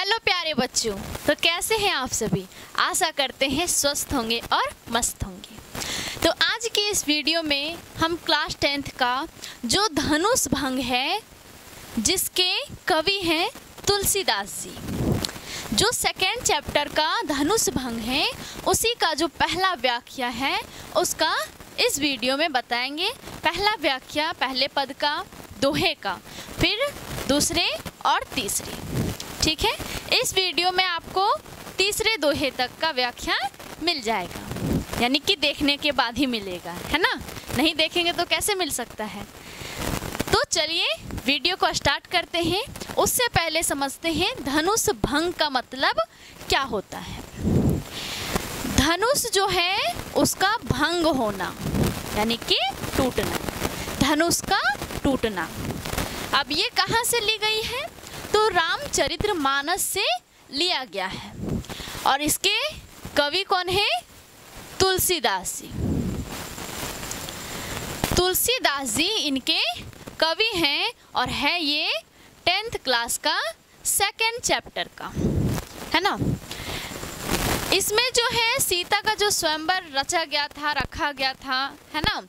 Hello प्यारे बच्चों, तो कैसे हैं आप सभी। आशा करते हैं स्वस्थ होंगे और मस्त होंगे। तो आज के इस वीडियो में हम क्लास 10th का जो धनुष भंग है, जिसके कवि हैं तुलसीदास जी, जो सेकेंड चैप्टर का धनुष भंग है, उसी का जो पहला व्याख्या है उसका इस वीडियो में बताएंगे। पहला व्याख्या पहले पद का, दोहे का, फिर दूसरे और तीसरे। ठीक है, इस वीडियो में आपको तीसरे दोहे तक का व्याख्या मिल जाएगा, यानी कि देखने के बाद ही मिलेगा, है ना। नहीं देखेंगे तो कैसे मिल सकता है। तो चलिए वीडियो को स्टार्ट करते हैं। उससे पहले समझते हैं धनुष भंग का मतलब क्या होता है। धनुष जो है उसका भंग होना, यानी कि टूटना, धनुष का टूटना। अब ये कहाँ से ली गई है, तो रामचरितमानस से लिया गया है, और इसके कवि कौन है, तुलसीदास जी। तुलसीदास जी इनके कवि हैं, और है ये 10th क्लास का सेकेंड चैप्टर का, है ना। इसमें जो है सीता का जो स्वयंवर रचा गया था, रखा गया था, है ना।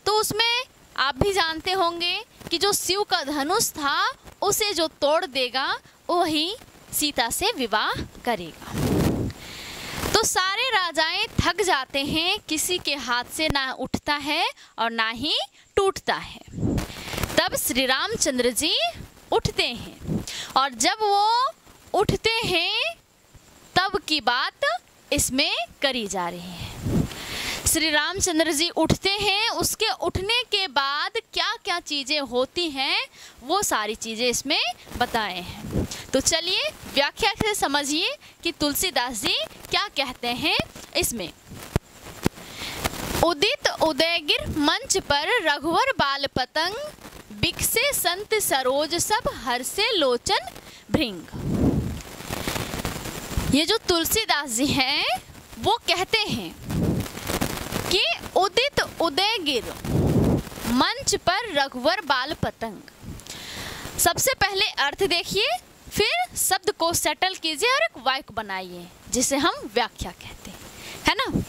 तो उसमें आप भी जानते होंगे कि जो शिव का धनुष था उसे जो तोड़ देगा वही सीता से विवाह करेगा। तो सारे राजाएं थक जाते हैं, किसी के हाथ से ना उठता है और ना ही टूटता है। तब श्री रामचंद्र जी उठते हैं, और जब वो उठते हैं तब की बात इसमें करी जा रही है। श्री रामचंद्र जी उठते हैं, उसके उठने के बाद क्या क्या चीज़ें होती हैं वो सारी चीज़ें इसमें बताए हैं। तो चलिए व्याख्या से समझिए कि तुलसीदास जी क्या कहते हैं इसमें। उदित उदयगिर मंच पर रघुवर बाल पतंग, बिकसे संत सरोज सब हर्षे लोचन भृंग। ये जो तुलसीदास जी हैं वो कहते हैं कि उदित उदयगिर मंच पर रघुवर बाल पतंग। सबसे पहले अर्थ देखिए, फिर शब्द को सेटल कीजिए और एक वाक्य बनाइए, जिसे हम व्याख्या कहते हैं, है ना।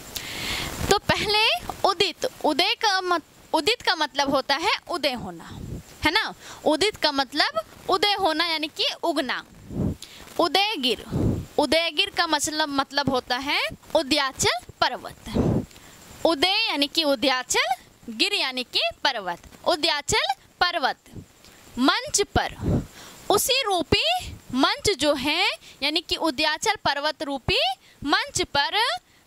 तो पहले उदित, उदित का मतलब होता है उदय होना, है ना। उदित का मतलब उदय होना, यानी कि उगना। उदयगिर, उदयगिर का मतलब होता है उद्याचल पर्वत। उदय यानी कि उद्याचल, गिर यानी कि पर्वत, उद्याचल पर्वत। मंच पर, उसी रूपी मंच जो है, यानी कि उद्याचल पर्वत रूपी मंच पर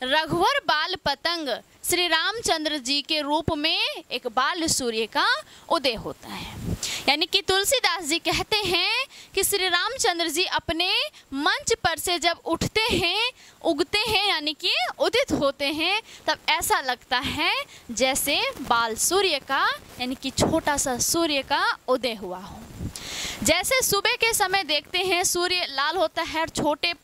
रघुवर बाल पतंग, श्री रामचंद्र जी के रूप में एक बाल सूर्य का उदय होता है। यानी कि तुलसीदास जी कहते हैं कि श्री रामचंद्र जी अपने मंच पर से जब उठते हैं, उगते हैं, यानी कि उदित होते हैं, तब ऐसा लगता है जैसे बाल सूर्य का, यानी कि छोटा सा सूर्य का उदय हुआ हो। जैसे सुबह के समय देखते हैं सूर्य लाल होता है और छोटे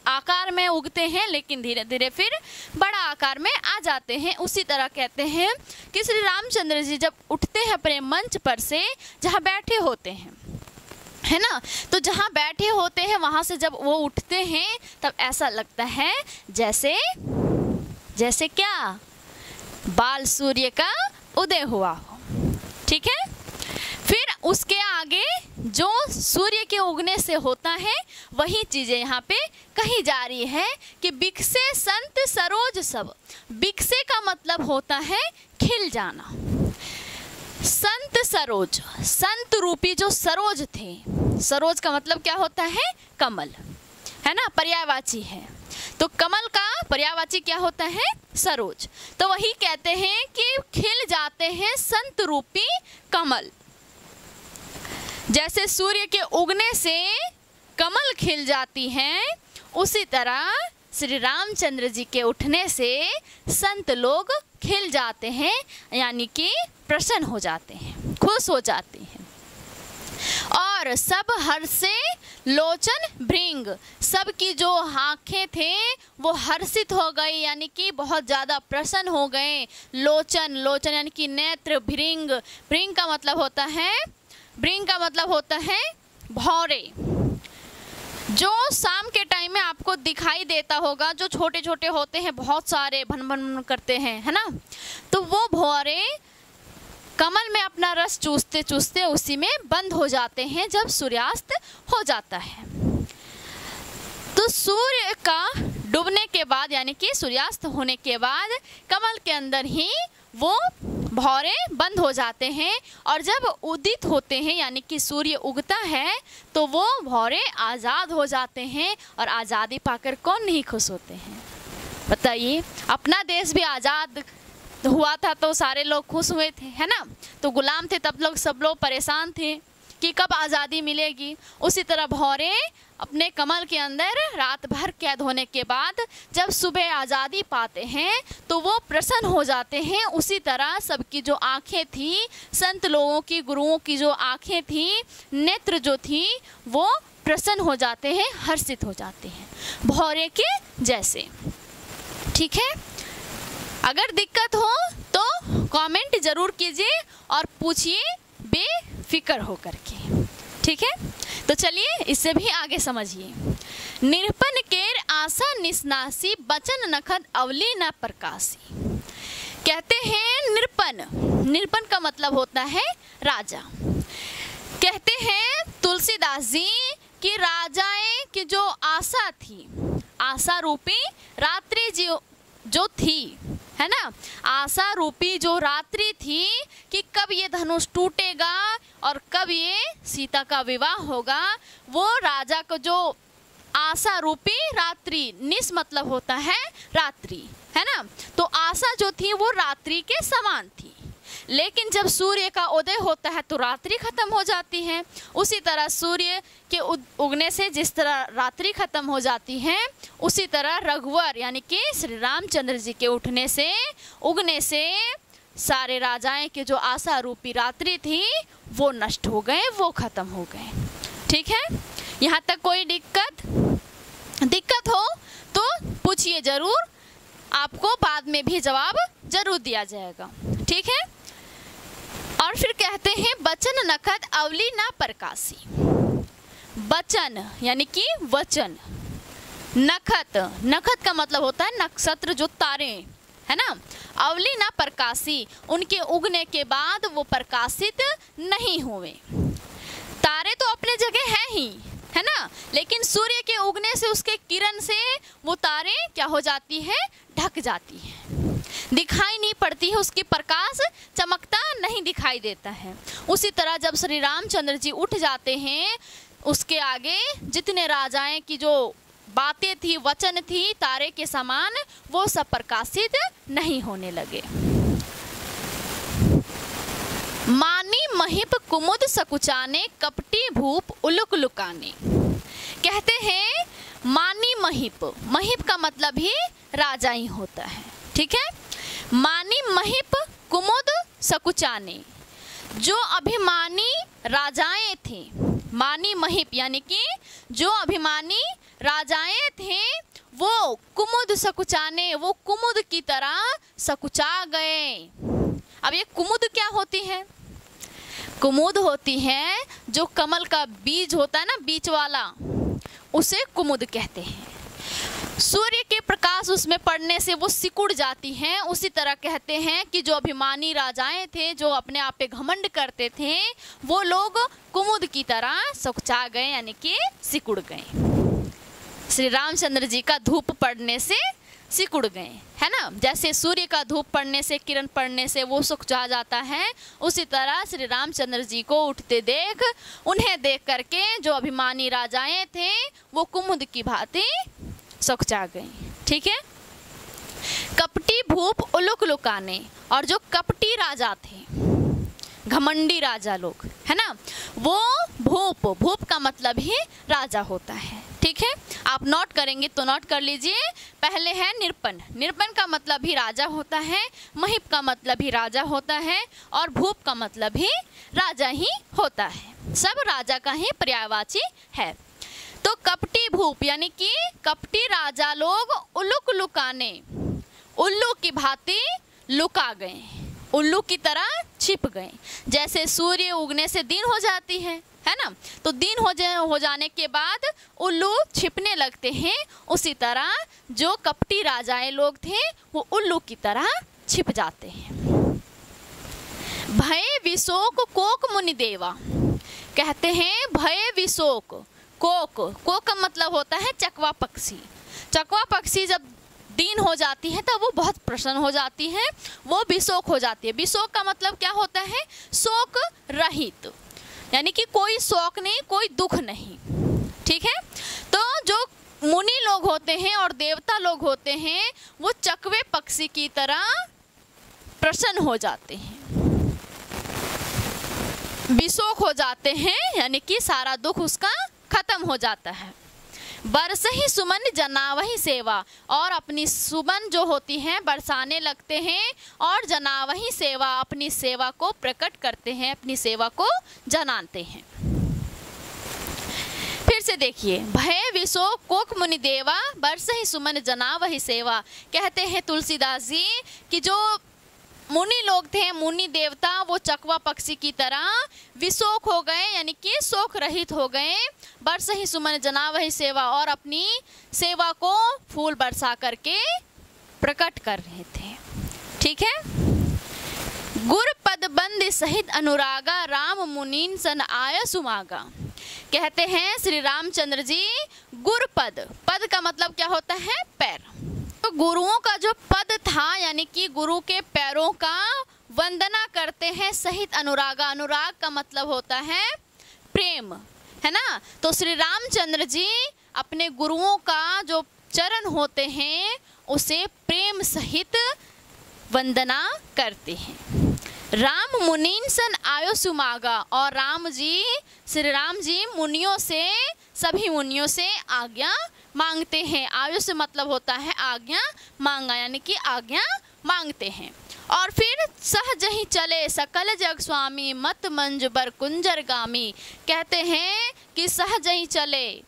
आकार में उगते हैं, लेकिन धीरे धीरे फिर बड़ा आकार में आ जाते हैं। उसी तरह कहते हैं कि श्री रामचंद्र जी जब उठते हैं अपने मंच पर से, जहाँ बैठे होते हैं, है ना, तो जहाँ बैठे होते हैं वहाँ से जब वो उठते हैं तब ऐसा लगता है जैसे क्या, बाल सूर्य का उदय हुआ हो। ठीक है, फिर उसके आगे जो सूर्य के उगने से होता है वही चीज़ें यहाँ पे कही जा रही है कि बिकसे संत सरोज सब। बिकसे का मतलब होता है खिल जाना। संत सरोज, संत रूपी जो सरोज थे, सरोज का मतलब क्या होता है, कमल, है ना, पर्यायवाची है। तो कमल का पर्यायवाची क्या होता है, सरोज। तो वही कहते हैं कि खिल जाते हैं संत रूपी कमल। जैसे सूर्य के उगने से कमल खिल जाती हैं, उसी तरह श्री रामचंद्र जी के उठने से संत लोग खिल जाते हैं, यानी कि प्रसन्न हो जाते हैं, खुश हो जाते हैं। और सब हर्षे लोचन भृंग, सबकी जो आँखें थे वो हर्षित हो गई, यानी कि बहुत ज़्यादा प्रसन्न हो गए। लोचन, लोचन यानी कि नेत्र। भृंग, भृंग का मतलब होता है, भृंग का मतलब होता है भौरे। जो शाम के टाइम में आपको दिखाई देता होगा, जो छोटे छोटे होते हैं, बहुत सारे भन भन करते हैं, है ना, तो वो भौरे कमल में अपना रस चूसते चूसते उसी में बंद हो जाते हैं जब सूर्यास्त हो जाता है। तो सूर्य का डूबने के बाद यानी कि सूर्यास्त होने के बाद कमल के अंदर ही वो भौरे बंद हो जाते हैं, और जब उदित होते हैं यानी कि सूर्य उगता है तो वो भौरे आज़ाद हो जाते हैं। और आज़ादी पाकर कौन नहीं खुश होते हैं, बताइए। अपना देश भी आज़ाद हुआ था तो सारे लोग खुश हुए थे, है ना। तो गुलाम थे तब लोग, सब लोग परेशान थे कि कब आज़ादी मिलेगी। उसी तरह भौरे अपने कमल के अंदर रात भर कैद होने के बाद जब सुबह आज़ादी पाते हैं तो वो प्रसन्न हो जाते हैं। उसी तरह सबकी जो आँखें थी, संत लोगों की, गुरुओं की जो आँखें थी, नेत्र जो थी, वो प्रसन्न हो जाते हैं, हर्षित हो जाते हैं भौरे के जैसे। ठीक है, अगर दिक्कत हो तो कमेंट ज़रूर कीजिए और पूछिए बेफिक्र होकर के। ठीक है, तो चलिए इससे भी आगे समझिए। निरपन केर आशा निस्नासी, बचन नखद अवली न प्रकाशी। कहते हैं निरपन, निरपन का मतलब होता है राजा। कहते हैं तुलसीदास जी कि राजाएं की जो आशा थी, आशा रूपी रात्रि जो थी, है ना, आशा रूपी जो रात्रि थी कि कब ये धनुष टूटेगा और कब ये सीता का विवाह होगा, वो राजा को जो आशा रूपी रात्रि, निस मतलब होता है रात्रि, है ना, तो आशा जो थी वो रात्रि के समान थी। लेकिन जब सूर्य का उदय होता है तो रात्रि खत्म हो जाती है। उसी तरह सूर्य के उगने से जिस तरह रात्रि खत्म हो जाती है, उसी तरह रघुवर यानी कि श्री रामचंद्र जी के उठने से, उगने से सारे राजाएं की जो आशा रूपी रात्रि थी वो नष्ट हो गए, वो खत्म हो गए। ठीक है, यहाँ तक कोई दिक्कत हो तो पूछिए ज़रूर, आपको बाद में भी जवाब जरूर दिया जाएगा। ठीक है, और फिर कहते हैं बचन नखद अवली ना प्रकाशी। बचन यानी कि वचन, नखत, नखत का मतलब होता है नक्षत्र, जो तारे, है ना, अवली ना प्रकाशी, उनके उगने के बाद वो प्रकाशित नहीं हुए। तारे तो अपने जगह है ही, है ना, लेकिन सूर्य के उगने से, उसके किरण से वो तारे क्या हो जाती है, ढक जाती है, दिखाई नहीं पड़ती है, उसकी प्रकाश चमकता नहीं दिखाई देता है। उसी तरह जब श्री रामचंद्र जी उठ जाते हैं, उसके आगे जितने राजाएं की जो बातें थी, वचन थी, तारे के समान, वो सब प्रकाशित नहीं होने लगे। मानी महिप कुमुद सकुचाने, कपटी भूप उलुक लुकाने। कहते हैं मानी महिप, महिप का मतलब ही राजा ही होता है। ठीक है, मानी महिप कुमुद सकुचाने, जो अभिमानी राजाएं थे, मानी महिप यानी कि जो अभिमानी राजाएं थे वो कुमुद सकुचाने, वो कुमुद की तरह सकुचा गए। अब ये कुमुद क्या होती है? कुमुद होती है जो कमल का बीज होता है ना, बीच वाला, उसे कुमुद कहते हैं। सूर्य के प्रकाश उसमें पड़ने से वो सिकुड़ जाती हैं। उसी तरह कहते हैं कि जो अभिमानी राजाएं थे, जो अपने आप पे घमंड करते थे, वो लोग कुमुद की तरह सकुचा गए यानी कि सिकुड़ गए। श्री रामचंद्र जी का धूप पड़ने से सिकुड़ गए, है ना, जैसे सूर्य का धूप पड़ने से, किरण पड़ने से वो सुखा जाता है, उसी तरह श्री रामचंद्र जी को उठते देख, उन्हें देख करके जो अभिमानी राजाएं थे वो कुमुद की भांति सुखा गई। ठीक है, कपटी भूप उलुक लुकाने, और जो कपटी राजा थे, घमंडी राजा लोग, है ना, वो भूप, भूप का मतलब ही राजा होता है। ठीक है, आप नोट करेंगे तो नोट कर लीजिए। पहले है निरपन, निरपन का मतलब ही राजा होता है, महिप का मतलब ही राजा होता है, और भूप का मतलब ही राजा ही होता है। सब राजा का ही पर्यायवाची है। तो कपटी भूप यानी कि कपटी राजा लोग उल्लुक लुकाने, उल्लू की भांति लुका गए, उल्लू की तरह छिप गए। जैसे सूर्य उगने से दिन हो जाती है है ना। तो दिन हो जाने के बाद उल्लू छिपने लगते हैं। उसी तरह जो कपटी राजाएं लोग थे वो उल्लू की तरह छिप जाते हैं। भय विशोक कोक मुनि देवा, कहते हैं भय विशोक, कोक का मतलब होता है चकवा पक्षी। चकवा पक्षी जब दीन हो जाती है तो वो बहुत प्रसन्न हो जाती है, वो विशोक हो जाती है। विशोक का मतलब क्या होता है? शोक रहित, यानी कि कोई शोक नहीं, कोई दुख नहीं। ठीक है। तो जो मुनि लोग होते हैं और देवता लोग होते हैं वो चकवे पक्षी की तरह प्रसन्न हो जाते हैं, विशोक हो जाते हैं, यानी कि सारा दुख उसका खत्म हो जाता है। बरस ही सुमन जनावही सेवा, और अपनी सुमन जो होती है बरसाने लगते हैं और जनावही सेवा, अपनी सेवा को प्रकट करते हैं, अपनी सेवा को जनाते हैं। फिर से देखिए, भय विशोक कोक मुनि देवा, बरस ही सुमन जनावही सेवा। कहते हैं तुलसीदास जी कि जो मुनि लोग थे, मुनि देवता, वो चकवा पक्षी की तरह विशोक हो गए, यानी कि शोक रहित हो गए। बरस ही सुमन जनावही सेवा, और अपनी सेवा को फूल बरसा करके प्रकट कर रहे थे। ठीक है। गुर पद बंद सहित अनुरागा, राम मुनीन सन आय सुमागा। कहते हैं श्री रामचंद्र जी गुर पद, पद का मतलब क्या होता है? पैर। तो गुरुओं का जो पद था, यानी कि गुरु के पैरों का वंदना करते हैं सहित अनुरागा। अनुराग का मतलब होता है प्रेम, है ना। तो श्री रामचंद्र जी अपने गुरुओं का जो चरण होते हैं उसे प्रेम सहित वंदना करते हैं। राम मुनीन सन आयो सुमागा, और राम जी, श्री राम जी मुनियों से, सभी मुनियों से आज्ञा मांगते हैं। आयु से मतलब होता है आज्ञा मांगा, यानी कि आज्ञा मांगते हैं। और फिर सहज ही चले सकल जग स्वामी, मत मंज बर कुंजर गामी। कहते हैं कि सहज ही चले,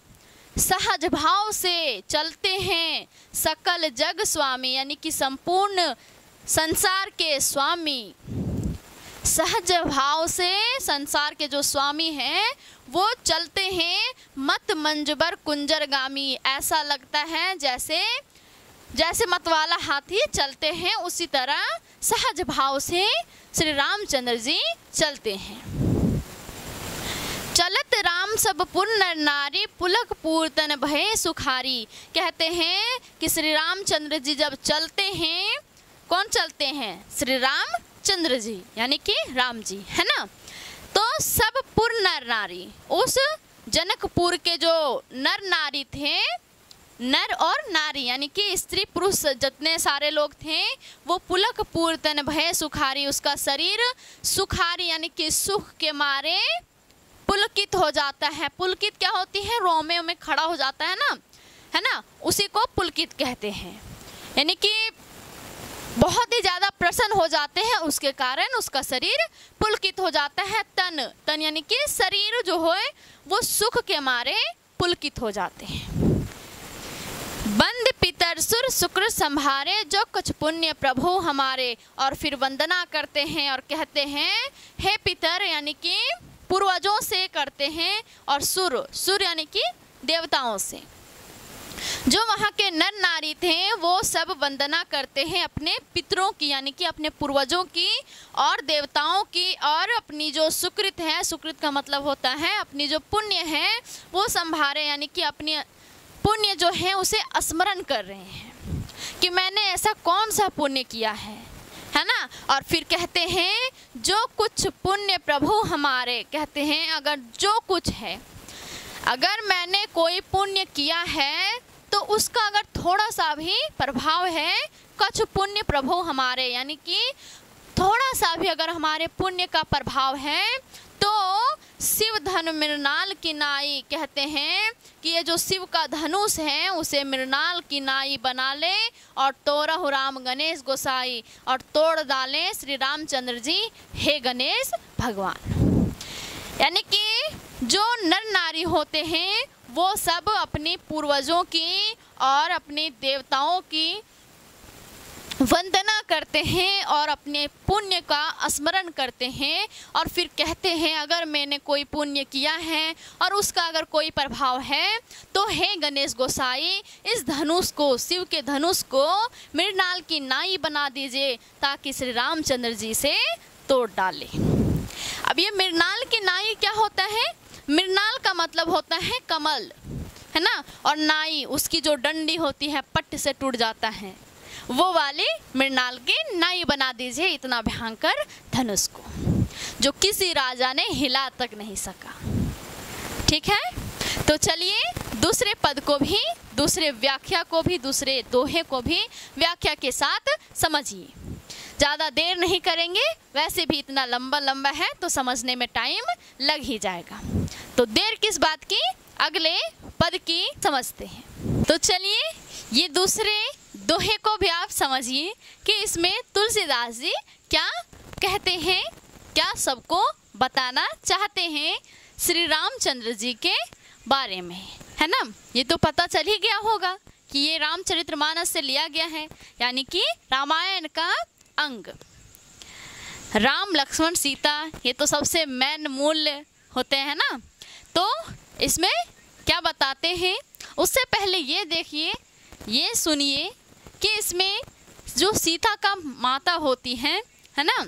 सहज भाव से चलते हैं सकल जग स्वामी, यानी कि संपूर्ण संसार के स्वामी। सहज भाव से संसार के जो स्वामी हैं वो चलते हैं मत मंजबर कुंजर गामी। ऐसा लगता है जैसे मतवाला हाथी चलते हैं, उसी तरह सहज भाव से श्री रामचंद्र जी चलते हैं। चलत राम सब पुर नर नारी, पुलक पूर्तन भय सुखारी। कहते हैं कि श्री रामचंद्र जी जब चलते हैं, कौन चलते हैं? श्री रामचंद्र जी, यानी कि राम जी, है ना। तो सब पुर नर नारी, उस जनकपुर के जो नर नारी थे, नर और नारी यानी कि स्त्री पुरुष जितने सारे लोग थे, वो पुलक पूर्तन भय सुखारी, उसका शरीर सुखारी यानी कि सुख के मारे पुलकित हो जाता है। पुलकित क्या होती है? रोमे में खड़ा हो जाता है ना, उसी को पुलकित कहते हैं। यानी कि बहुत ही ज़्यादा प्रसन्न हो जाते हैं, उसके कारण उसका शरीर पुलकित हो जाता है। तन यानी कि शरीर जो है वो सुख के मारे पुलकित हो जाते हैं। बंद पितर सुर शुक्र संभारे, जो कुछ पुण्य प्रभु हमारे। और फिर वंदना करते हैं और कहते हैं हे पितर यानी कि पूर्वजों से करते हैं, और सुर यानी कि देवताओं से। जो वहाँ के नर नारी थे वो सब वंदना करते हैं अपने पितरों की यानी कि अपने पूर्वजों की और देवताओं की, और अपनी जो सुकृत है, सुकृत का मतलब होता है अपनी जो पुण्य है वो संभारे यानी कि अपनी पुण्य जो है उसे स्मरण कर रहे हैं कि मैंने ऐसा कौन सा पुण्य किया है ना। और फिर कहते हैं जो कुछ पुण्य प्रभु हमारे, कहते हैं अगर जो कुछ है, अगर मैंने कोई पुण्य किया है तो उसका अगर थोड़ा सा भी प्रभाव है, कुछ पुण्य प्रभु हमारे यानी कि थोड़ा सा भी अगर हमारे पुण्य का प्रभाव है तो शिव धन मृणाल की नाई, कहते हैं कि ये जो शिव का धनुष है उसे मृणाल की नाई बना ले और तोड़हु राम गणेश गोसाई, और तोड़ डालें श्री रामचंद्र जी हे गणेश भगवान। यानी कि जो नर नारी होते हैं वो सब अपने पूर्वजों की और अपने देवताओं की वंदना करते हैं और अपने पुण्य का स्मरण करते हैं और फिर कहते हैं अगर मैंने कोई पुण्य किया है और उसका अगर कोई प्रभाव है तो हे गणेश गोसाई, इस धनुष को, शिव के धनुष को मृणाल की नाई बना दीजिए ताकि श्री रामचंद्र जी से तोड़ डाले। अब ये मृणाल की नाई क्या होता है? मृणाल का मतलब होता है कमल, है ना, और नाई उसकी जो डंडी होती है पट्ट से टूट जाता है, वो वाली मृणाल की नाई बना दीजिए इतना भयंकर धनुष को, जो किसी राजा ने हिला तक नहीं सका। ठीक है, तो चलिए दूसरे पद को भी, दूसरे व्याख्या को भी, दूसरे दोहे को भी व्याख्या के साथ समझिए। ज़्यादा देर नहीं करेंगे, वैसे भी इतना लंबा लंबा है तो समझने में टाइम लग ही जाएगा, तो देर किस बात की, अगले पद की समझते हैं। तो चलिए ये दूसरे दोहे को भी आप समझिए कि इसमें तुलसीदास जी क्या कहते हैं, क्या सबको बताना चाहते हैं श्री रामचंद्र जी के बारे में, है ना। ये तो पता चल ही गया होगा कि ये रामचरितमानस से लिया गया है, यानी कि रामायण का अंग। राम लक्ष्मण सीता ये तो सबसे मेन मूल्य होते हैं ना, तो इसमें क्या बताते हैं उससे पहले ये देखिए, ये सुनिए कि इसमें जो सीता का माता होती है ना,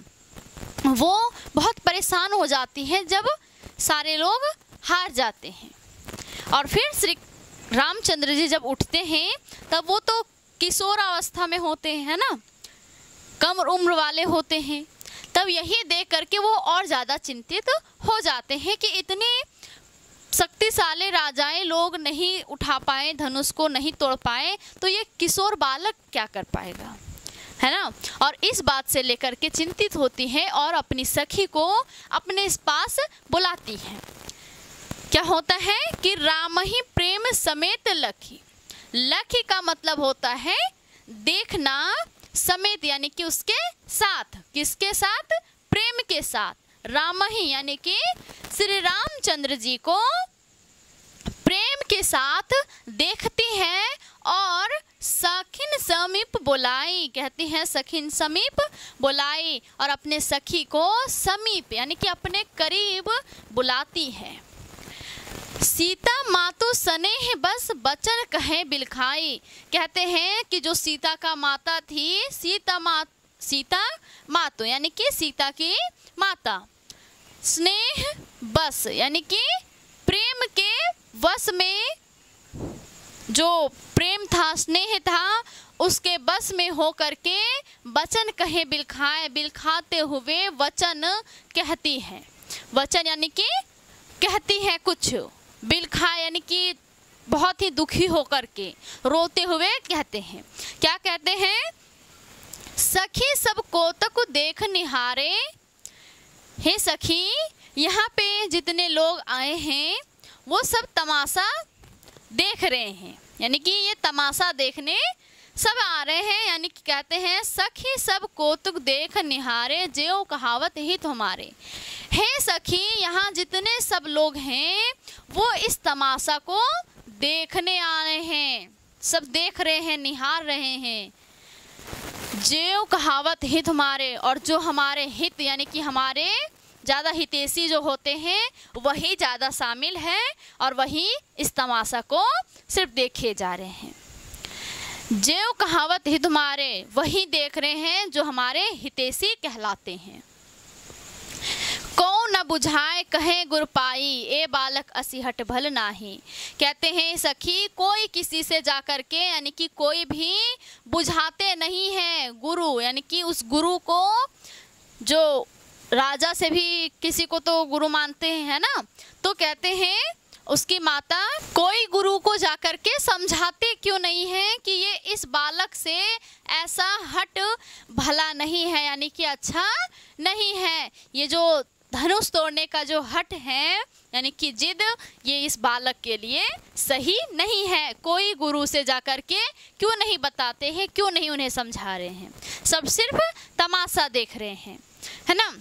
वो बहुत परेशान हो जाती है जब सारे लोग हार जाते हैं, और फिर श्री रामचंद्र जी जब उठते हैं तब वो तो किशोर अवस्था में होते हैं ना, कम उम्र वाले होते हैं, तब यही देख करके वो और ज़्यादा चिंतित हो जाते हैं कि इतने शक्तिशाली राजाएं लोग नहीं उठा पाए, धनुष को नहीं तोड़ पाए, तो ये किशोर बालक क्या कर पाएगा, है ना। और इस बात से लेकर के चिंतित होती है और अपनी सखी को अपने पास बुलाती है। क्या होता है कि राम ही प्रेम समेत लखी, लखी का मतलब होता है देखना, समेत यानी कि उसके साथ, किसके साथ, प्रेम के साथ, राम ही यानी कि श्री रामचंद्र जी को प्रेम के साथ देखती है और सखिन समीप बुलाई, कहती हैं सखिन समीप बुलाई, और अपने सखी को समीप यानी कि अपने करीब बुलाती है। सीता मातु स्नेह बस बचन कहे बिलखाई, कहते हैं कि जो सीता का माता थी, सीता मातु यानी कि सीता की माता, स्नेह बस यानी कि प्रेम के वश में, जो प्रेम था, स्नेह था, उसके बस में हो करके वचन कहे बिलखाए, बिलखाते हुए वचन कहती है। वचन यानी कि कहती है कुछ, बिलखा यानी कि बहुत ही दुखी होकर के रोते हुए कहते हैं। क्या कहते हैं? सखी सब कोतक देख निहारे, हे सखी यहाँ पे जितने लोग आए हैं वो सब तमाशा देख रहे हैं, यानी कि ये तमाशा देखने सब आ रहे हैं, यानी कि कहते हैं सखी सब कौतुक देख निहारे, जेओ कहावत ही तुम्हारे। हे सखी यहाँ जितने सब लोग हैं वो इस तमाशा को देखने आ रहे हैं, सब देख रहे हैं, निहार रहे हैं। जेओ कहावत हित हमारे, और जो हमारे हित यानी कि हमारे ज़्यादा हितैषी जो होते हैं वही ज़्यादा शामिल है और वही इस तमाशा को सिर्फ देखे जा रहे हैं। जेओ कहावत हित हमारे, वही देख रहे हैं जो हमारे हितैषी कहलाते हैं। कौन न बुझाए कहे गुर पाई, ए बालक असिहट भल नाही। कहते हैं सखी कोई किसी से जाकर के यानी कि कोई भी बुझाते नहीं है गुरु, यानी कि उस गुरु को, जो राजा से भी किसी को तो गुरु मानते हैं ना, तो कहते हैं उसकी माता कोई गुरु को जाकर के समझाते क्यों नहीं है कि ये इस बालक से ऐसा हट भला नहीं है, यानी कि अच्छा नहीं है, ये जो धनुष तोड़ने का जो हट है यानी कि जिद, ये इस बालक के लिए सही नहीं है। कोई गुरु से जाकर के क्यों नहीं बताते हैं, क्यों नहीं उन्हें समझा रहे हैं, सब सिर्फ तमाशा देख रहे हैं, है ना।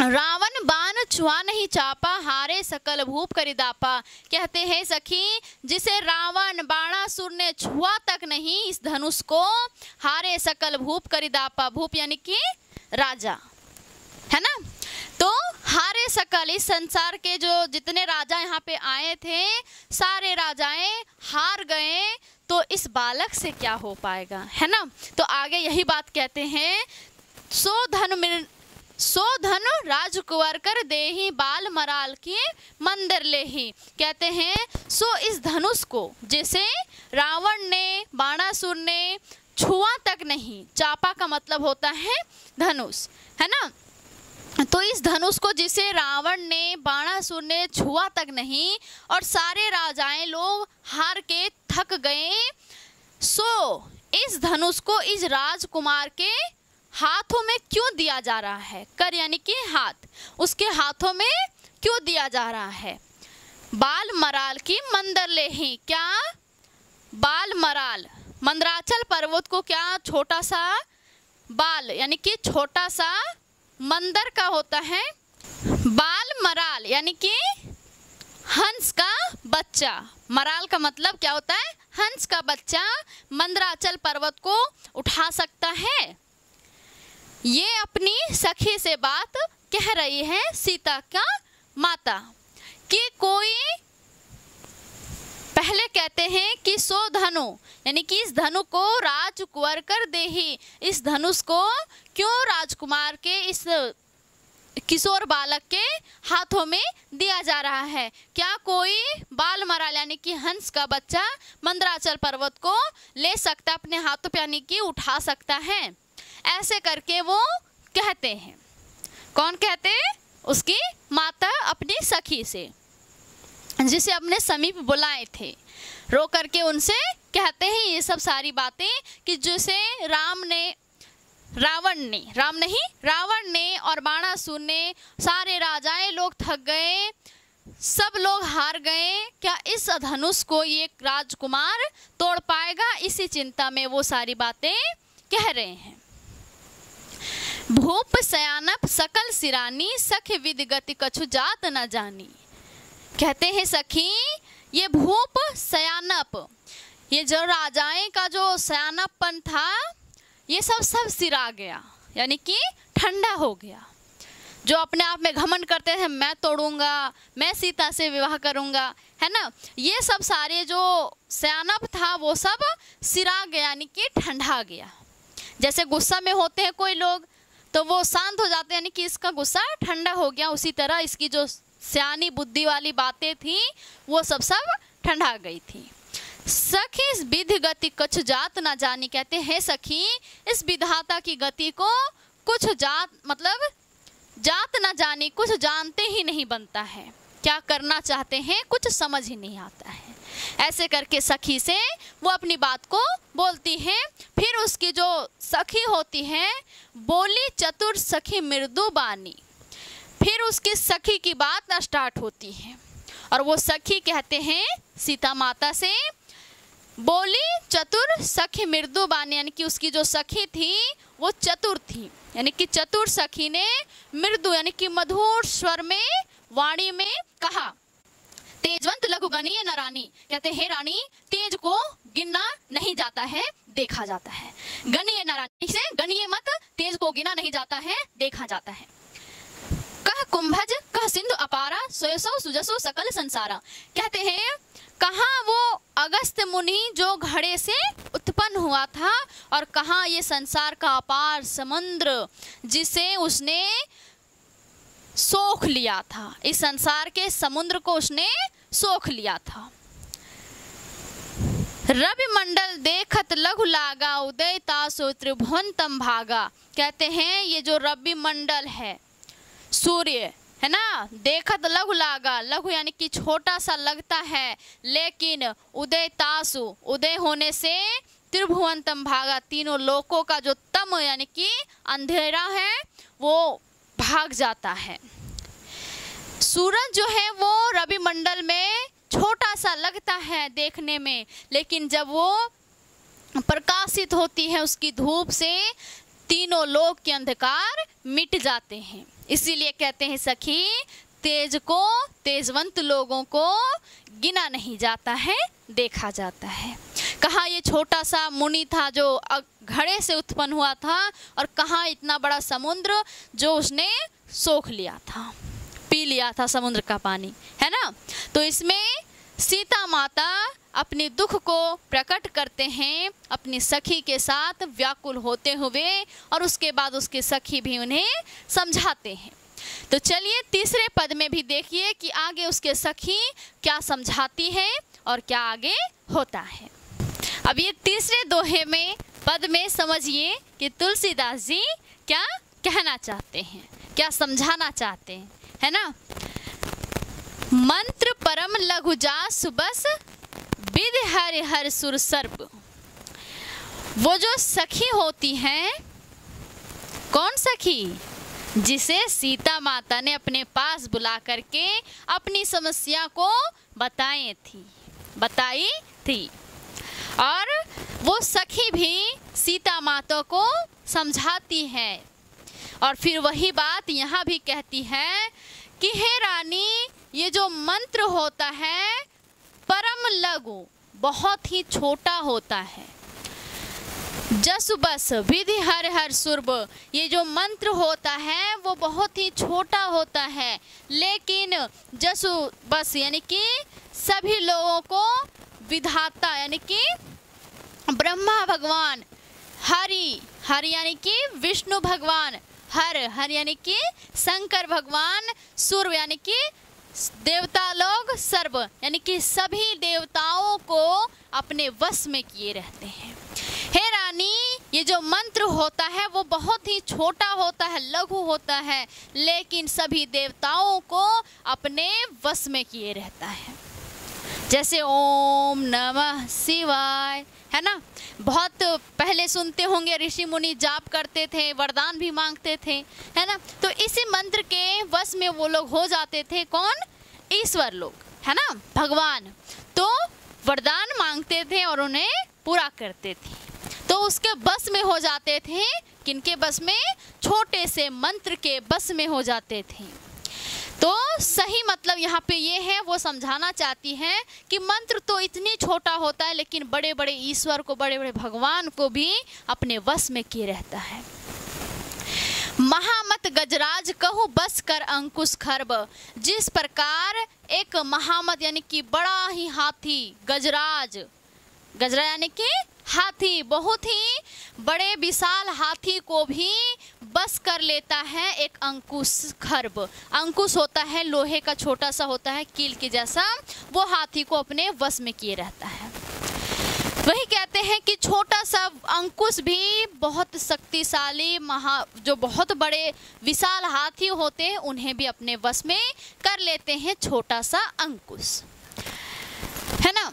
रावण बाण छुआ नहीं चापा, हारे सकल भूप करिदापा। कहते हैं सखी जिसे रावण बाणासुर बाणासुर ने छुआ तक नहीं इस धनुष को, हारे सकल भूप करिदापा, भूप यानी कि राजा, है ना। तो हारे सकल, इस संसार के जो जितने राजा यहाँ पे आए थे सारे राजाएं हार गए, तो इस बालक से क्या हो पाएगा, है ना। तो आगे यही बात कहते हैं, सो धन राजकुंवर कर देही, बाल मराल की मंदिर लेही। कहते हैं सो इस धनुष को जैसे रावण ने, बाणासुर ने छुआ तक नहीं, चापा का मतलब होता है धनुष, है ना। तो इस धनुष को जिसे रावण ने, बाणासुर ने छुआ तक नहीं और सारे राजाएं लोग हार के थक गए, सो इस धनुष को इस राजकुमार के हाथों में क्यों दिया जा रहा है। कर यानी कि हाथ, उसके हाथों में क्यों दिया जा रहा है। बाल मराल की मंदर ले ही, क्या बाल मराल, मंदराचल पर्वत को क्या छोटा सा बाल यानी कि छोटा सा मंदर का होता है। बाल मराल यानी कि हंस का बच्चा, मराल का मतलब क्या होता है, हंस का बच्चा मंदराचल पर्वत को उठा सकता है। ये अपनी सखी से बात कह रही है सीता का माता कि कोई, पहले कहते हैं कि सो धनु यानी कि इस धनु को राजकुंवर कर देही, इस धनुष को क्यों राजकुमार के, इस किशोर बालक के हाथों में दिया जा रहा है। क्या कोई बाल मराल यानी कि हंस का बच्चा मंदराचल पर्वत को ले सकता, अपने हाथों पे यानी कि उठा सकता है। ऐसे करके वो कहते हैं, कौन कहते हैं, उसकी माता अपनी सखी से, जिसे अपने समीप बुलाए थे, रो करके उनसे कहते हैं ये सब सारी बातें कि जैसे रावण ने और बाणासुर ने, सारे राजाएं लोग थक गए, सब लोग हार गए, क्या इस धनुष को ये राजकुमार तोड़ पाएगा, इसी चिंता में वो सारी बातें कह रहे हैं। भूप सयानप सकल सिरानी, सख विधि गति कछु जात न जानी। कहते हैं सखी ये भूप सयानप, ये जो राजाएं का जो सयानपन था ये सब सिरा गया, यानी कि ठंडा हो गया। जो अपने आप में घमंड करते थे, मैं तोड़ूंगा, मैं सीता से विवाह करूंगा, है ना, ये सब सारे जो सयानप था वो सब सिरा गया, यानी कि ठंडा गया। जैसे गुस्सा में होते हैं कोई लोग तो वो शांत हो जाते हैं, यानी कि इसका गुस्सा ठंडा हो गया, उसी तरह इसकी जो सियानी बुद्धि वाली बातें थी वो सब ठंडा गई थी। सखी इस विधि गति कुछ जात ना जानी, कहते हैं सखी इस विधाता की गति को कुछ जात मतलब जात ना जानी, कुछ जानते ही नहीं बनता है, क्या करना चाहते हैं कुछ समझ ही नहीं आता है। ऐसे करके सखी से वो अपनी बात को बोलती है। फिर उसकी जो सखी होती है, बोली चतुर सखी मृदु बानी, फिर उसकी सखी की बात स्टार्ट होती है और वो सखी कहते हैं सीता माता से, बोली चतुर सखी मृदु बानी, यानी कि उसकी जो सखी थी वो चतुर थी, यानी कि चतुर सखी ने मृदु यानी कि मधुर स्वर में वाणी में कहा, तेजवंत लघु गणीय न रानी, कहते हैं रानी तेज को गिनना नहीं जाता है देखा जाता है, गणीय न रानी से गणीय मत, तेज को गिना नहीं जाता है देखा जाता है। कह कुंभज कह सिंधु अपारा, सोयसो सुजसो सकल संसारा, कहते हैं कहाँ वो अगस्त्य मुनि जो घड़े से उत्पन्न हुआ था और कहाँ ये संसार का अपार समुद्र जिसे उसने सोख लिया था, इस संसार के समुद्र को उसने सोख लिया था। रवि मंडल देखत लघु लागा, उदय तासो त्रिभुवन तम भागा, कहते हैं ये जो रवि मंडल है सूर्य है ना, देखत लघु लागा, लघु यानी कि छोटा सा लगता है, लेकिन उदय तासु उदय होने से त्रिभुवन तम भागा, तीनों लोकों का जो तम यानी कि अंधेरा है वो भाग जाता है। सूरज जो है वो रवि मंडल में छोटा सा लगता है देखने में, लेकिन जब वो प्रकाशित होती है उसकी धूप से तीनों लोक के अंधकार मिट जाते हैं। इसीलिए कहते हैं सखी तेज को तेजवंत लोगों को गिना नहीं जाता है देखा जाता है। कहाँ ये छोटा सा मुनि था जो घड़े से उत्पन्न हुआ था, और कहाँ इतना बड़ा समुद्र जो उसने सोख लिया था, पी लिया था समुद्र का पानी, है ना। तो इसमें सीता माता अपने दुख को प्रकट करते हैं अपनी सखी के साथ व्याकुल होते हुए, और उसके बाद उसके सखी भी उन्हें समझाते हैं। तो चलिए तीसरे पद में भी देखिए कि आगे उसके सखी क्या समझाती है और क्या आगे होता है। अब ये तीसरे दोहे में पद में समझिए कि तुलसीदास जी क्या कहना चाहते हैं, क्या समझाना चाहते हैं, है ना। मंत्र परम लघु जास बस विधि हर हर सुर सर्ब। वो जो सखी होती है, कौन सखी? जिसे सीता माता ने अपने पास बुला करके अपनी समस्या को बताई थी, और वो सखी भी सीता माता को समझाती है। और फिर वही बात यहाँ भी कहती है कि हे रानी, ये जो मंत्र होता है परम लघु, बहुत ही छोटा होता है। जसु बस विधि हर हर सुरभ, ये जो मंत्र होता है वो बहुत ही छोटा होता है, लेकिन जसु बस यानी कि सभी लोगों को विधाता यानी कि ब्रह्मा भगवान, हरि यानी कि विष्णु भगवान, हर यानी कि शंकर भगवान, सूर्य यानी कि देवता लोग, सर्व यानी कि सभी देवताओं को अपने वश में किए रहते हैं। हे रानी, ये जो मंत्र होता है वो बहुत ही छोटा होता है, लघु होता है, लेकिन सभी देवताओं को अपने वश में किए रहता है। जैसे ओम नमः शिवाय, है ना। बहुत पहले सुनते होंगे ऋषि मुनि जाप करते थे, वरदान भी मांगते थे, है ना। तो इसी मंत्र के वश में वो लोग हो जाते थे। कौन? ईश्वर लोग, है ना, भगवान। तो वरदान मांगते थे और उन्हें पूरा करते थे, तो उसके बस में हो जाते थे। किनके बस में? छोटे से मंत्र के बस में हो जाते थे। तो सही मतलब यहाँ पे ये है, वो समझाना चाहती हैं कि मंत्र तो इतनी छोटा होता है, लेकिन बड़े बड़े ईश्वर को, बड़े बड़े भगवान को भी अपने वश में किए रहता है। महामत गजराज कहूँ बस कर अंकुश खर्ब। जिस प्रकार एक महामत यानी कि बड़ा ही हाथी, गजराज यानी कि हाथी, बहुत ही बड़े विशाल हाथी को भी बस कर लेता है एक अंकुश खर्ब। अंकुश होता है लोहे का, छोटा सा होता है, कील के जैसा, वो हाथी को अपने वश में किए रहता है। वही कहते हैं कि छोटा सा अंकुश भी बहुत शक्तिशाली जो बहुत बड़े विशाल हाथी होते हैं उन्हें भी अपने वश में कर लेते हैं छोटा सा अंकुश, है ना।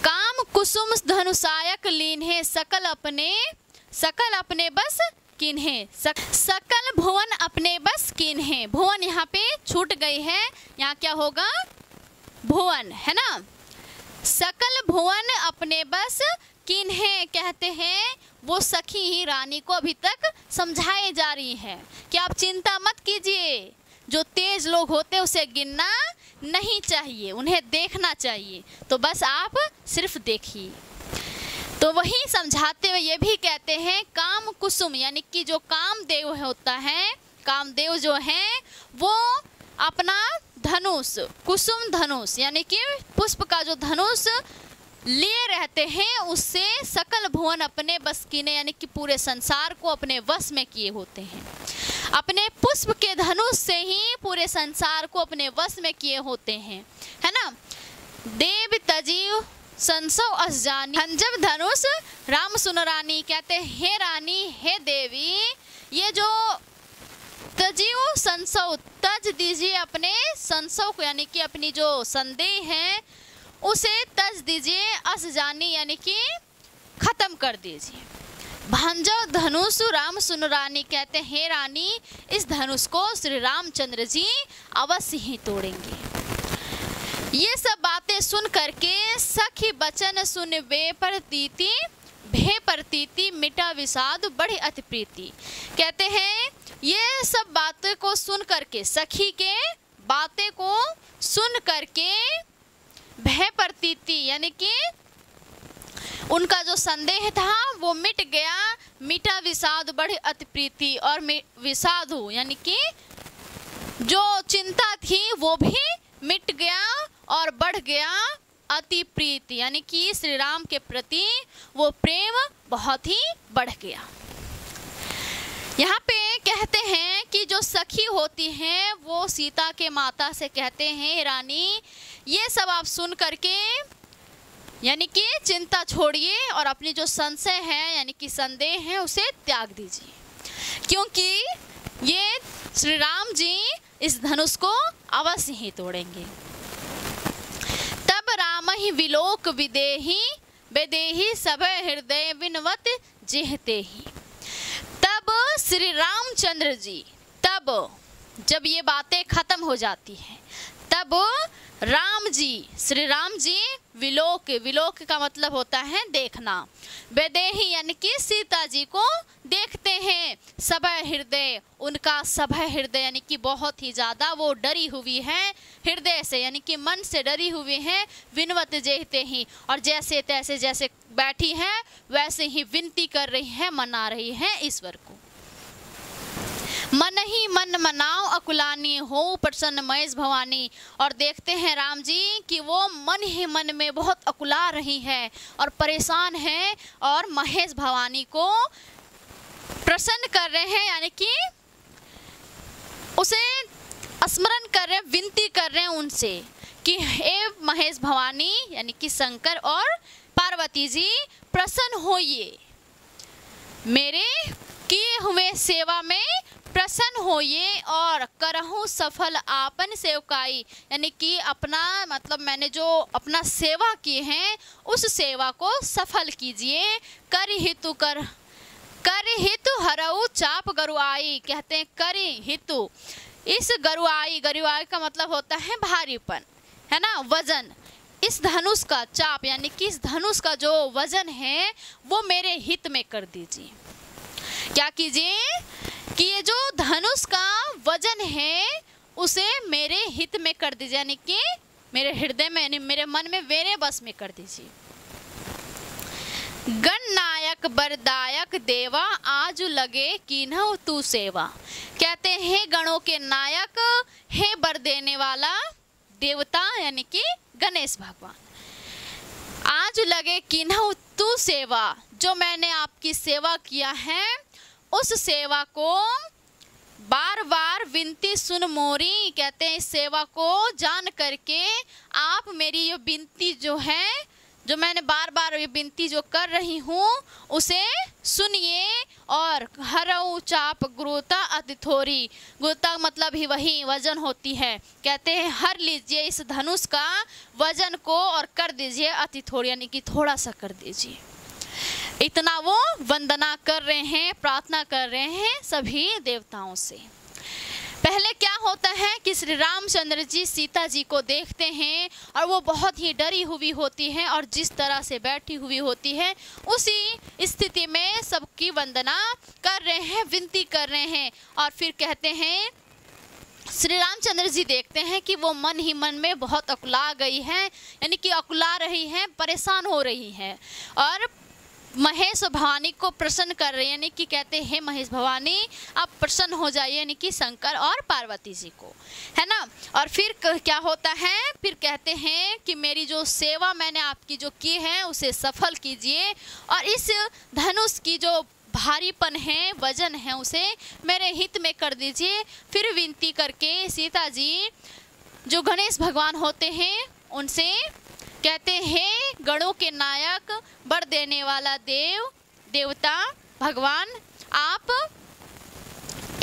काम कुसुम धनुषायक लीन्हे सकल अपने बस किन्हे, सकल भुवन अपने बस किन्हे। भुवन यहाँ पे छूट गई है, यहाँ क्या होगा? भुवन, है ना। सकल भुवन अपने बस किन्हे कहते हैं, वो सखी ही रानी को अभी तक समझाए जा रही है कि आप चिंता मत कीजिए, जो तेज लोग होते हैं उसे गिनना नहीं चाहिए, उन्हें देखना चाहिए, तो बस आप सिर्फ देखिए। तो वही समझाते हुए ये भी कहते हैं काम कुसुम यानी कि जो कामदेव होता है, कामदेव जो है वो अपना धनुष, कुसुम धनुष यानी कि पुष्प का जो धनुष लिए रहते हैं, उससे सकल भुवन अपने बस कीने यानी कि पूरे संसार को अपने वश में किए होते हैं। अपने पुष्प के धनुष से ही पूरे संसार को अपने वश में किए होते हैं, है ना। देव तजीव संसो अस जानी, हंजब धनुष राम सुन रानी, कहते हे रानी, हे देवी, ये जो तजीव संसो, तज दीजिए अपने संसो को यानी कि अपनी जो संदेह है उसे तज दीजिए, अस जानी यानी कि खत्म कर दीजिए। भंजो धनुष राम सुन रानी, कहते हैं हे रानी, इस धनुष को श्री रामचंद्र जी अवश्य ही तोड़ेंगे। ये सब बातें सुन करके सखी बचन सुन वे प्रतीति मिटा विषाद बढ़ी अति प्रीति। कहते हैं ये सब बातें को सुन करके, सखी के बातें को सुन करके भय प्रतीति यानी कि उनका जो संदेह था वो मिट गया, मिटा विषाद बढ़े अति प्रीति, और विषाद हो यानी कि जो चिंता थी वो भी मिट गया और बढ़ गया अति प्रीति, यानी कि श्री राम के प्रति वो प्रेम बहुत ही बढ़ गया। यहाँ पे कहते हैं कि जो सखी होती हैं वो सीता के माता से कहते हैं, रानी ये सब आप सुन करके यानी कि चिंता छोड़िए और अपनी जो संशय है यानी कि संदेह है उसे त्याग दीजिए, क्योंकि ये श्री राम जी इस धनुष को अवश्य ही तोड़ेंगे। तब राम ही विलोक विदेही बेदेही सब हृदय विनवत जेहते ही। तब श्री रामचंद्र जी, तब जब ये बातें खत्म हो जाती हैं तब राम जी, श्री राम जी विलोक, विलोक का मतलब होता है देखना, वैदेही यानी कि सीता जी को देखते हैं, सभय हृदय, उनका सभय हृदय यानी कि बहुत ही ज़्यादा वो डरी हुई है हृदय से यानी कि मन से डरी हुई है, विनवत जेहते ही, और जैसे तैसे जैसे बैठी हैं वैसे ही विनती कर रही है, मना रही है ईश्वर को। मन ही मन मनाओ अकुलानी हो प्रसन्न महेश भवानी, और देखते हैं राम जी कि वो मन ही मन में बहुत अकुला रही है और परेशान है और महेश भवानी को प्रसन्न कर रहे हैं, यानी कि उसे स्मरण कर रहे हैं, विनती कर रहे हैं उनसे कि हे महेश भवानी यानी कि शंकर और पार्वती जी प्रसन्न होइए, मेरे किए हुए सेवा में प्रसन्न होइए और करहूँ सफल आपन सेवकाई, यानी कि अपना मतलब मैंने जो अपना सेवा की है उस सेवा को सफल कीजिए। कर हितु हरऊ चाप गरुआई, कहते हैं करी हितु, इस गरुआई, गरुआई का मतलब होता है भारीपन, है ना, वजन, इस धनुष का चाप यानी कि इस धनुष का जो वजन है वो मेरे हित में कर दीजिए। क्या कीजिए कि ये जो धनुष का वजन है उसे मेरे हित में कर दीजिए, यानी कि मेरे हृदय में यानी मेरे मन में मेरे बस में कर दीजिए। गणनायक बरदायक देवा आज लगे कीन्हु तू सेवा, कहते हैं गणों के नायक है बर देने वाला देवता यानी कि गणेश भगवान, आज लगे कीन्हु तू सेवा, जो मैंने आपकी सेवा किया है उस सेवा को बार बार विनती सुन मोरी, कहते हैं इस सेवा को जान करके आप मेरी ये विनती जो है, जो मैंने बार बार ये विनती जो कर रही हूँ उसे सुनिए। और हरऊ चाप गुरुता अति थोरी, गुरुता मतलब ही वही वजन होती है, कहते हैं हर लीजिए इस धनुष का वजन को और कर दीजिए अति थोड़ी, यानी कि थोड़ा सा कर दीजिए। इतना वो वंदना कर रहे हैं, प्रार्थना कर रहे हैं सभी देवताओं से। पहले क्या होता है कि श्री रामचंद्र जी सीता जी को देखते हैं और वो बहुत ही डरी हुई होती है और जिस तरह से बैठी हुई होती है उसी स्थिति में सबकी वंदना कर रहे हैं, विनती कर रहे हैं। और फिर कहते हैं श्री रामचंद्र जी देखते हैं कि वो मन ही मन में बहुत अकुला गई है, यानी कि अकुला रही है, परेशान हो रही है और महेश भवानी को प्रसन्न कर रहे हैं, यानी कि कहते हैं महेश भवानी आप प्रसन्न हो जाइए, यानी कि शंकर और पार्वती जी को, है ना। और फिर क्या होता है, फिर कहते हैं कि मेरी जो सेवा मैंने आपकी जो की है उसे सफल कीजिए और इस धनुष की जो भारीपन है, वजन है, उसे मेरे हित में कर दीजिए। फिर विनती करके सीता जी जो गणेश भगवान होते हैं उनसे कहते हैं गणों के नायक वर देने वाला देवता भगवान, आप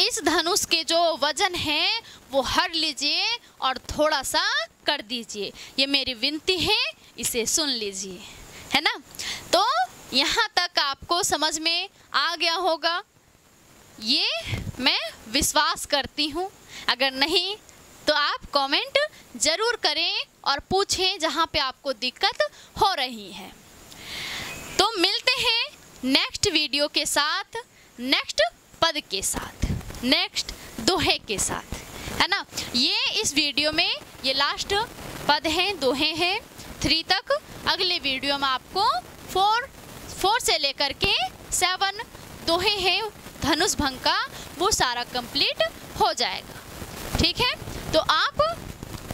इस धनुष के जो वजन है वो हर लीजिए और थोड़ा सा कर दीजिए, ये मेरी विनती है, इसे सुन लीजिए, है ना। तो यहाँ तक आपको समझ में आ गया होगा, ये मैं विश्वास करती हूँ। अगर नहीं तो आप कमेंट ज़रूर करें और पूछें जहाँ पे आपको दिक्कत हो रही है। तो मिलते हैं नेक्स्ट वीडियो के साथ, नेक्स्ट पद के साथ, नेक्स्ट दोहे के साथ, है ना। ये इस वीडियो में ये लास्ट पद हैं, दोहे हैं 3 तक। अगले वीडियो में आपको 4 4 से लेकर के 7 दोहे हैं धनुष भंग का, वो सारा कंप्लीट हो जाएगा। ठीक है, तो आप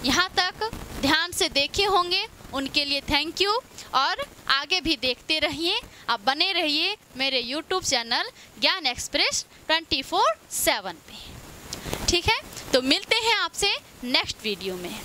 यहाँ तक ध्यान से देखे होंगे, उनके लिए थैंक यू। और आगे भी देखते रहिए, आप बने रहिए मेरे यूट्यूब चैनल ज्ञान एक्सप्रेस 24/7 पे। ठीक है, तो मिलते हैं आपसे नेक्स्ट वीडियो में।